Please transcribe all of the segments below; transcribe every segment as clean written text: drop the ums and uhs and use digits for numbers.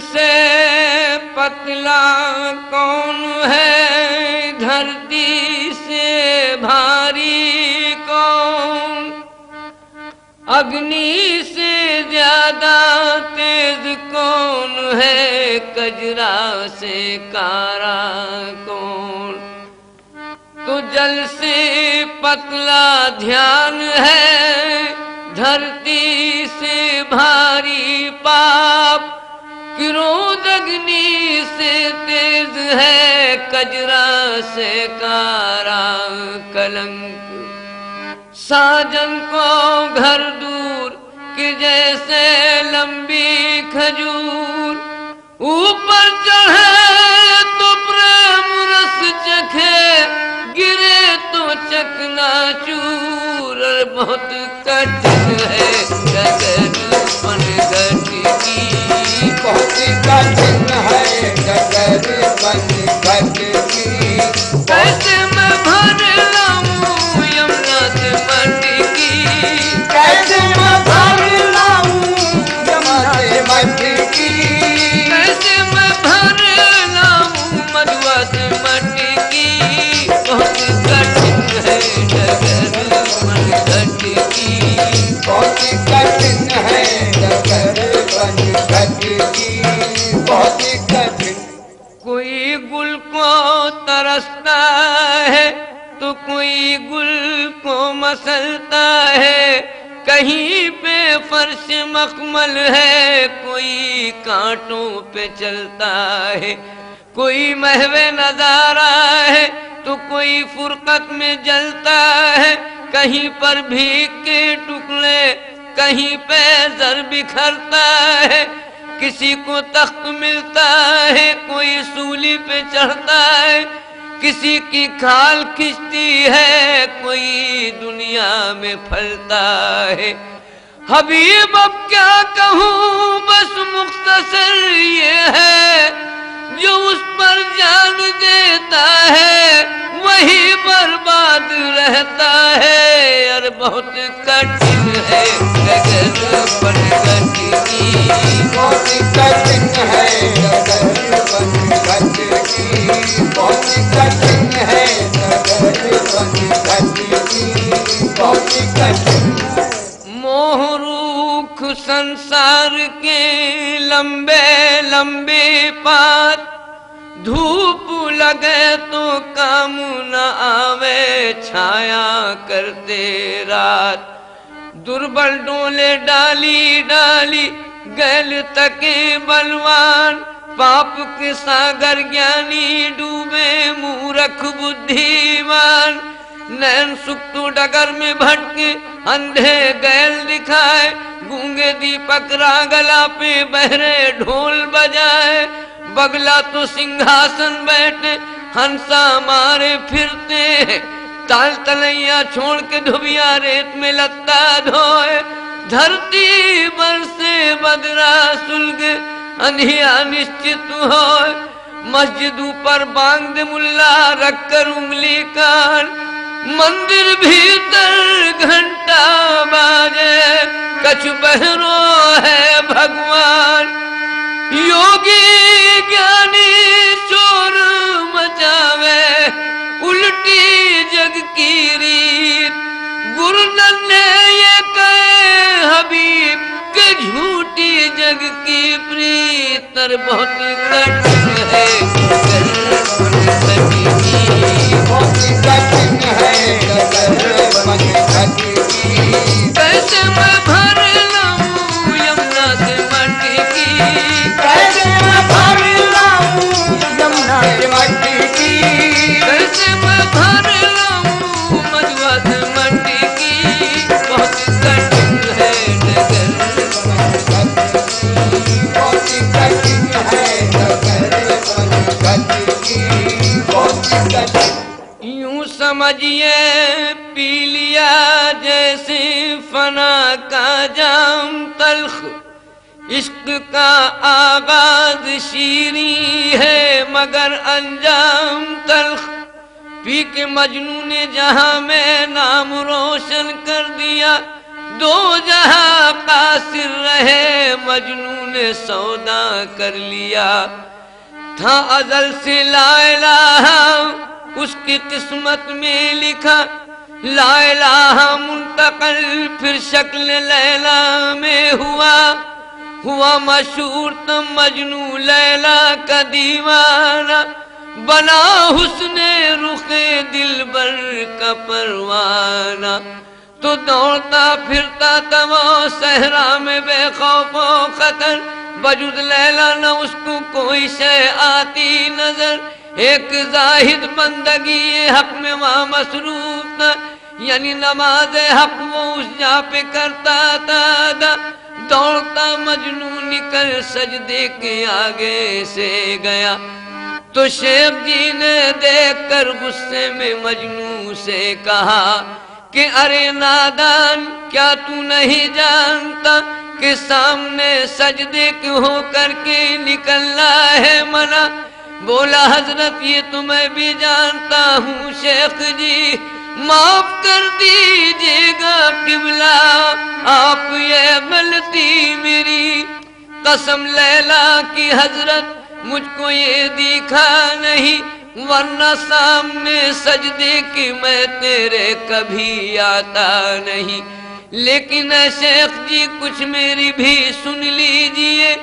से पतला कौन है, धरती से भारी कौन, अग्नि से ज्यादा तेज कौन है, कजरा से कारा कौन। तो जल से पतला ध्यान है, धरती से भारी पाप, क्रोध अग्नि से तेज है, कजरा से कारा कलंक। साजन को घर दूर कि जैसे लंबी खजूर, ऊपर चढ़े तो प्रेम रस चखे, गिरे तो चकनाचूर। बहुत कठिन है डगर बनघट की, बहुत कठिन है डगर बनघट की। कैसे मैं भर लाऊं यमुना से मटकी, कैसे मैं भर लाऊं यमुना से मटकी, कैसे मैं भर लाऊं मधुआ से मटकी। बहुत कठिन है डगर बनघट की, बहुत कठिन है डगर बनघट की, बहुत कठिन। कोई गुल को तरसता है तो कोई गुल को मसलता है, कहीं पे फर्श मखमल है, कोई कांटों पे चलता है। कोई महवे नजारा है तो कोई फुरकत में जलता है, कहीं पर भीख के टुकड़े, कहीं पे जर बिखरता है। किसी को तख्त मिलता है, कोई सूली पे चढ़ता है, किसी की खाल खिंचती है, कोई दुनिया में फलता है। हबीब अब क्या कहूँ, बस मुख्तसर ये है, जो उस पर जान देता है वही बर्बाद रहता है। और बहुत कठिन है डगर बनघट की, बहुत कठिन है डगर बनघट की, बहुत कठिन है डगर बनघट की, बहुत कठिन। मोह रूख संसार के लंबे लंबे पात, धूप लगे तो काम न आवे, छाया करते रात। दुर्बल डोले डाली डाली, गैल तके बलवान, पाप के सागर ज्ञानी डूबे, मूर्ख बुद्धिमान। नैन सुप्त डगर में भटके, अंधे गैल दिखाए, गूंगे दीपक रागला पे बहरे ढोल बजाए। बगला तो सिंहासन बैठे, हंसा मारे फिरते हैं, ताल तलैया छोड़ के धुबिया रेत में लत्ता धोए। धरती बरसे बदरा सुलगे, अंधिया निश्चित होए। मस्जिद ऊपर बांग दे मुल्ला, रख कर उंगली कान, मंदिर भीतर घंटा बाजे, कछु बहरो है भगवान। योगी ज्ञानी शोर मचावे, उल्टी जग की रीत। गुरु ने ये कहे हबीब के झूठी जग की प्रीत। बहुत कठिन है बहुत कठिन है डगर बनघट की, कैसे मैं भर लाऊं यमुना से मटकी, कैसे मैं भर लाऊं यमुना से मटकी, कैसे मैं भर लाऊं मधुआ से मटकी। बहुत कठिन है डगर बनघट की, बहुत कठिन है डगर बनघट की, बहुत कठिन। यूं समझिए पी लिया जैसे फना का जाम तल्ख, इश्क का आगाज शीरी है मगर अंजाम तल्ख। पी के मजनू ने जहां में नाम रोशन कर दिया, दो जहां कासिर रहे, मजनू ने सौदा कर लिया। था अजल से ला इलाहा, उसकी किस्मत में लिखा ला इलाहा मुंतकल, फिर शक्ल लैला में हुआ मशहूर तब मजनू लैला का दीवाना, बना हुस्ने रुखे दिलबर का परवाना। तो दौड़ता फिरता था वो सहरा में बेखौफो खतर, वजूद लैला न उसको कोई शय आती नजर। एक जाहिद बंदगी हक में वहाँ मसरूफ था, यानी नमाज हक वो उस जा पे करता था। दौड़ता मजनू निकल सजदे के आगे से गया, तो शेख जी ने देखकर गुस्से में मजनू से कहा कि अरे नादान, क्या तू नहीं जानता कि सामने सजदे के होकर के निकलना है मना। बोला हजरत ये तो मैं भी जानता हूँ शेख जी, माफ कर दीजिएगा किबला, आप ये गलती मेरी। कसम लैला की हजरत मुझको ये दिखा नहीं, वरना सामने सजदे की मैं तेरे कभी आता नहीं। लेकिन शेख जी कुछ मेरी भी सुन लीजिए,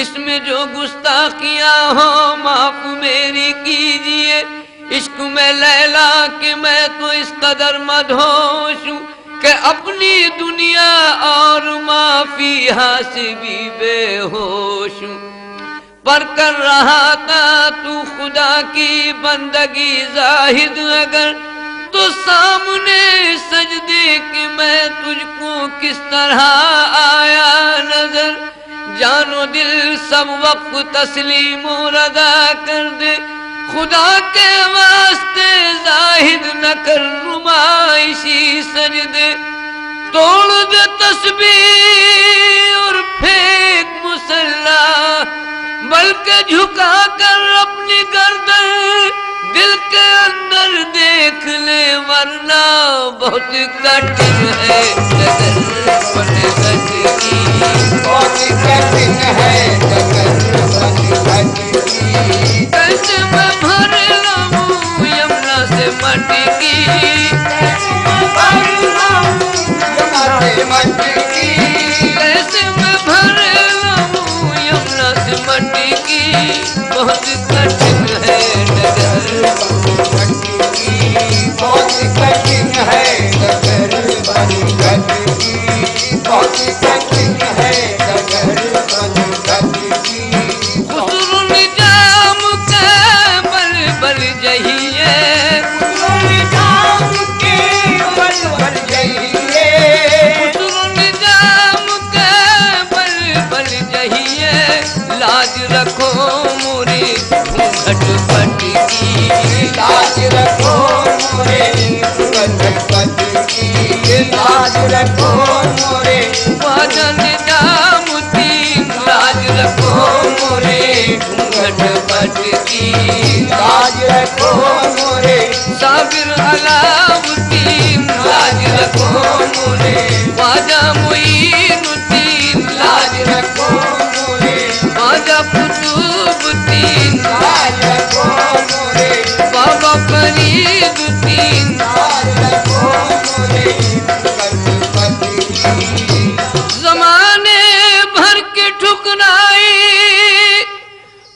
इसमें जो गुस्ताखियां हो माफ मेरी कीजिए। इश्क में लैला के मैं तो इस कदर मदहोश हूँ कि अपनी दुनिया और माफी से भी बेहोश हूँ। पर कर रहा था तू खुदा की बंदगी जाहिद अगर, तो सामने सजदे के मैं तुझको किस तरह आया नजर। जानो दिल सब वक्त तस्लीम रदा कर दे, खुदा के वास्ते जाहिद न कर नुमाइशी सजदे। तोड़ दे तस्बीह और फेंक मुसल्ला, बल्कि झुका कर अपनी गर्दन दिल के अंदर देख ले, वरना बहुत कठिन है डगर बन सकती, बहुत कठिन है डगर बन सकती। कैसे मैं भर लूं यमुना से मटकी, कैसे मैं भर लूं यमुना से मटकी, कैसे मैं भर लूं यमुना से मटकी। बहुत कठिन है डगर, बहुत कठिन है डगर बन सकती, बहुत कठिन है डगर बन सकती। खुसरो निजाम के बल बल जहिए, खुसरो निजाम के बल बल जहिए, खुसरो निजाम के बल बल जहिए। लाज रखो मोरे घूंघट पट की, लाज रखो मोरे घूंघट पट की, लाज रखो मोरे ख्वाजा निजामुद्दीन। लाज रखो मोरे घूंघट पट की, लाज रखो मोरे साबिर अलाउद्दीन। लाज रखो मोरे ख्वाजा मुईनुद्दीन। लाज रखो मोरे ख्वाजा कुतुबुद्दीन। लाज रखो मोरे बाबा फरीदुद्दीन। लाज रखो मोरे घूंघट पट की। जमाने भर के ठुकराई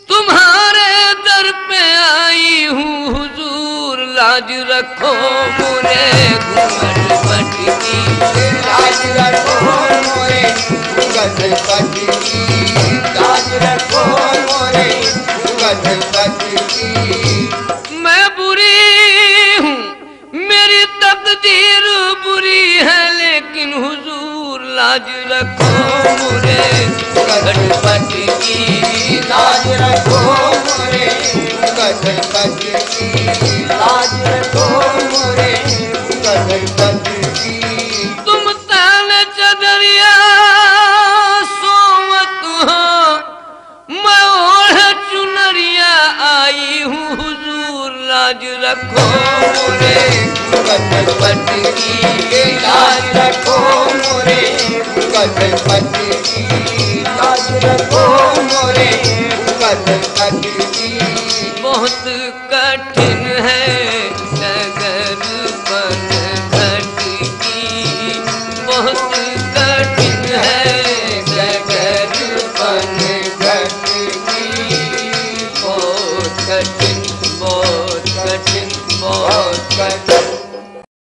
तुम्हारे दर पे आई हूँ हुजूर, लाज रखो मोरे घूंघट पट की। लाज रखो मोरे घूंघट पट की, लाज रखो मोरे घूंघट पट की। मैं बुरी हूँ, मेरी तकदीर बुरी है, लेकिन हुजूर लाज रखो मोरे घूंघट पट की। लाज रखो मोरे घूंघट पट की, लाज रखो मोरे घूंघट पट की। तुम तान चदरिया सोमत हो, मैं ओढ़ चुनरिया आई हूँ हुजूर, लाज रखो मोरे घूंघट पट की, लाज रखो मोरे गणपति जी लाज रखो मोरे गणपति जी। बहुत कठिन है